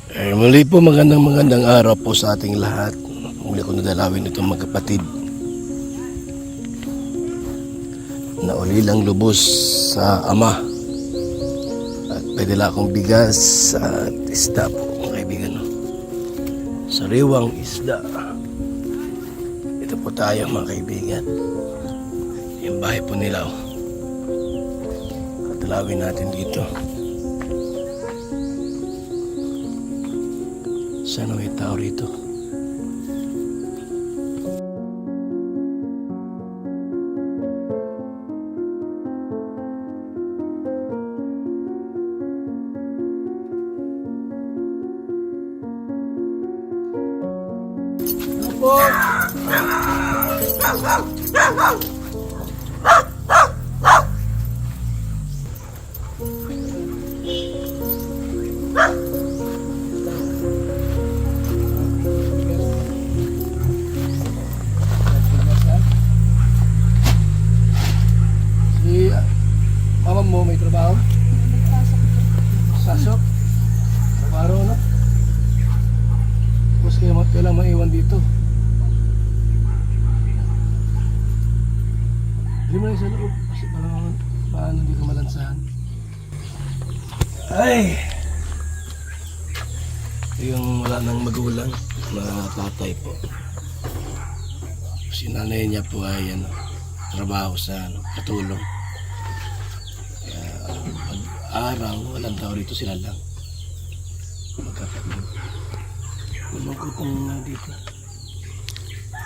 Muli po magandang araw po sa ating lahat. Muli ko nadalawin itong magkapatid na ulilang lubos sa ama. At padala akong bigas at isda po mga kaibigan. Sariwang isda. Ito po tayo mga kaibigan. Yung bahay po nila. Dalawin natin dito. Sana may tao rito. Opo. Mama mo may trabaho? Sasok? Trabaho na? Tapos kailang maiwan dito. Hindi mo na isa loob kasi parang paano hindi ka malansahan. Ay! Ito yung wala nang magulang na tatay po. Si nanay niya po ay trabaho sa katulong. Araw, walang tao rito, sila lang magkakapit. Malungkot ang dito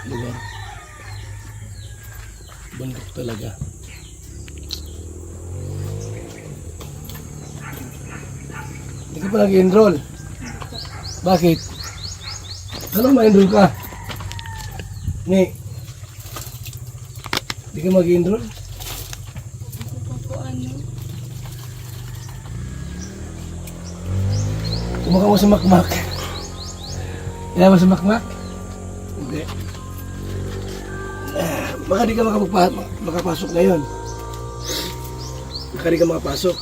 lugar, bundok talaga. Hindi ka pa nag-enroll? Bakit? Ano ma-enroll ka? Ni, hindi ka mag-enroll? Kumaka mo sa makmak. Kaya mo sa makmak? Hindi. Baka di ka makapasok ngayon. Baka di ka makapasok.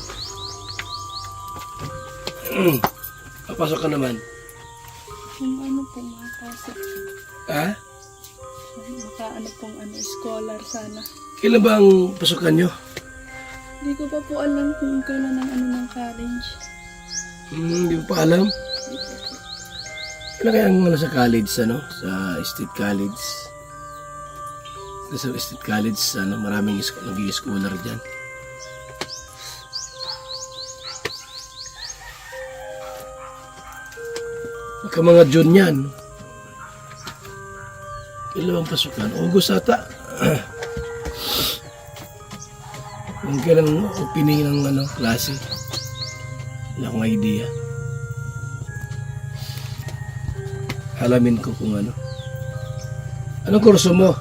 Papasok ka naman. Kung ano po makapasok. Ha? Baka ano pong scholar sana. Kailan ba ang pasukan nyo? Hindi ko pa po alam kung kailan ang ng college. Hindi mo pa alam? Kailan kaya ang sa college, sa State College? Sa State College, maraming nag-i-schooler dyan. Baka mga June yan. Kailan ang pasukan? August ata. Kung kailan opening ng klase. Wala akong idea. Alamin ko kung ano. Anong kurso mo?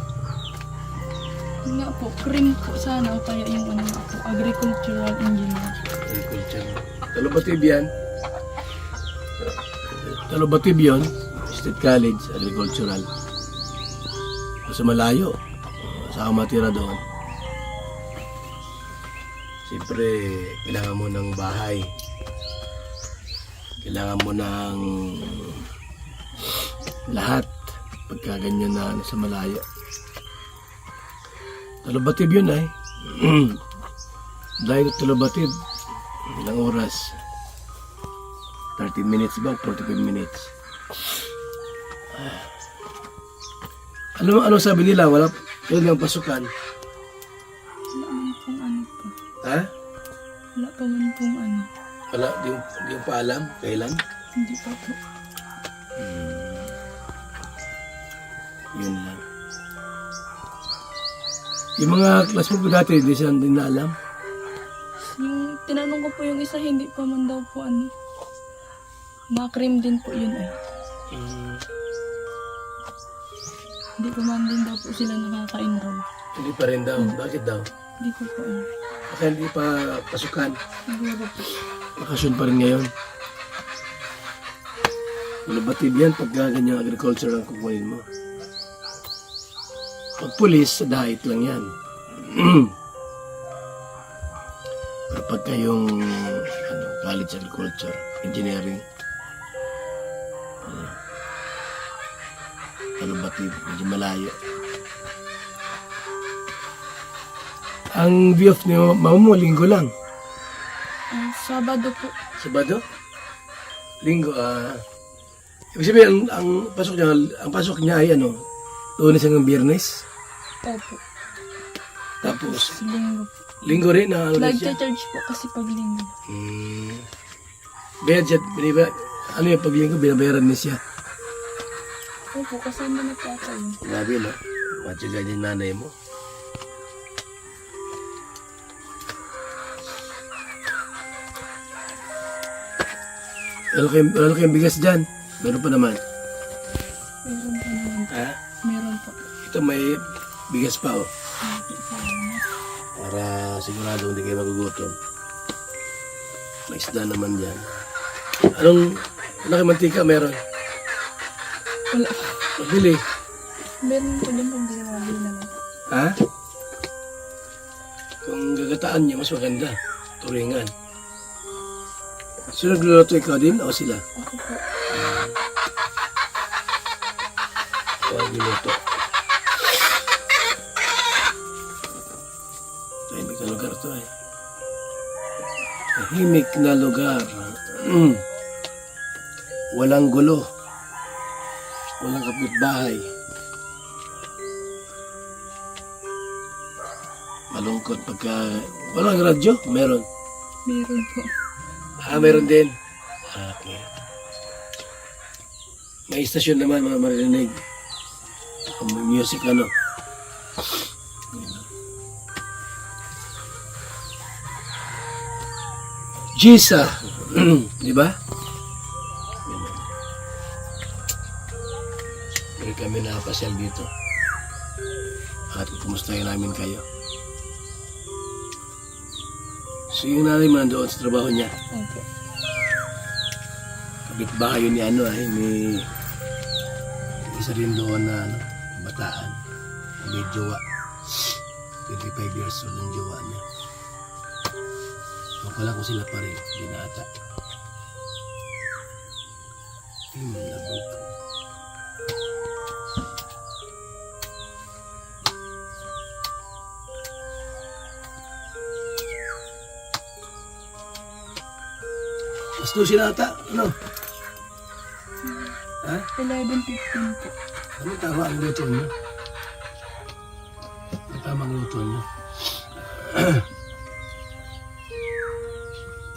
Nga po, cream po sana o kaya yung ako, agricultural engineer. Agriculture. Talubatib yan. Talubatib yun. State College, Agricultural. Sa malayo. Saan ka matira doon? Siyempre, kailangan mo ng bahay. Kailangan mo ng lahat pagka ganyan na sa malayo. Talubatib yun ay. Dahil talubatib, ilang oras? 30 minutes ba? 45 minutes. Ano sabi nila? Wala kailang pasukan? Wala man pong ano po. Ha? Wala pa man pong ano. Wala, di mo pa alam kailan? Hindi pa po. Yun lang. Yung mga class mo dati, hindi siya din na alam. Yung tinanong ko po yung isa, hindi pa man daw po ano. Mga cream din po yun ay. Hindi pa man din daw po sila nakaka-enroll. Hindi pa rin daw. Bakit daw? Hindi ko po ano. Baka hindi pa pasukan. Siguro po. Bakasyon pa rin ngayon. Labatid yan pag ganyang agriculture ang kukunin mo. Pag pulis, sa diet lang yan. Pero pagka yung college agriculture, engineering, Kalubati, medyo malayo. Ang view of ni mama mo, linggo lang. Sabado po. Sabado? Linggo, ibig sabihin, ang pasok niya ay ano, Lunes hanggang Biyernes. Opo. Tapos, Linggo po. linggo rin na ano na siya. Nagcha-charge po kasi pag linggo. Bayad siya, ano yung pag linggo, binabayaran niya siya. Opo, kasama na po ako yun. Grabe, no? Matyaga niya yung nanay mo. Wala kayong bigas dyan. Meron pa naman. Meron po naman. Ha? Meron po. Ito may bigas pa, oh. Salamat. Para sigurado hindi kayo magugutom. May isda naman dyan. Wala kayong mantika? Meron. Wala. Magbili. Meron po din pong binamabili naman. Ha? Kung gagataan niya, mas maganda. Turingan. So nagluluto ikaw din o sila? Ako po. Ikaw nagluluto. Tahimik na lugar to eh. Tahimik na lugar. Walang gulo. Walang kapitbahay. Malungkot pagka... Walang radyo? Meron. Meron po. Meron din. Okay. May istasyon naman mga marinig. Music ano. Jisa. Di ba? Pero kami nakapasyal dito. At kumustahin namin kayo. So yung nanay mo nandoon sa trabaho niya. Opo. Kapitbahay yun ni ano ay may isa rin doon na ano, bataan. May jowa. 25 years old ang jowa niya. Huwag pala kung sila pa rin, binata. Labog. Mas doon sila ata, ano? Ha? 11:15 po. Ano tama ang luto niyo? Ano tama ang luto niyo?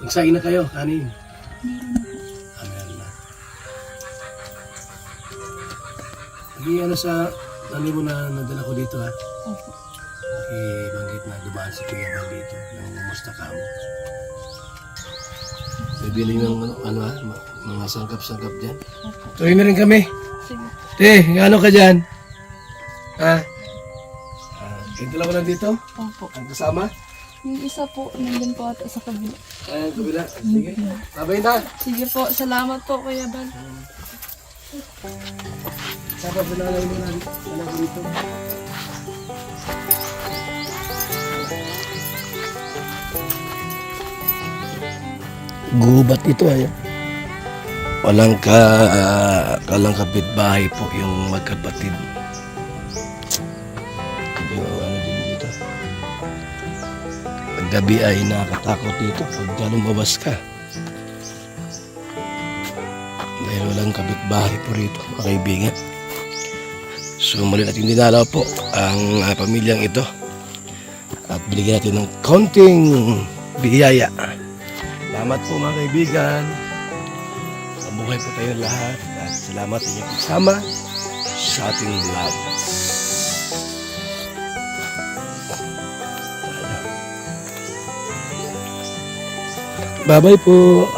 Magsaing na kayo, kanin. Meron na. Lagi ano sa, ano mo na nadala ko dito ha? Opo. Banggit na dumaan si Kuya Bal dito, nang umusta ka mo. Bibili ng ano ha, mga sangkap-sangkap dyan. Tuloy na rin kami. Sige. Ano ka dyan? Ha? Ganito lang ko lang dito? Opo. Ang kasama? Yung isa po, nandun po ata sa kabila. Kabila. Sige. Babay na. Sige po, salamat po Kuya Bal. Dapat pinalay mo na dito. Gubat ito ay. Walang kapitbahay po yung magkapatid. Yung ano din dito. Paggabi ay nakakatakot dito pag lumabas ka. Dahil walang kapitbahay po rito, mga kaibigan. So muli natin dinalaw po ang pamilyang ito. At binigyan natin ng konting biyaya. Salamat po mga kaibigan. Mabuhay po tayong lahat. At salamat sa inyong pagsama sa ating vlog. Bye-bye po.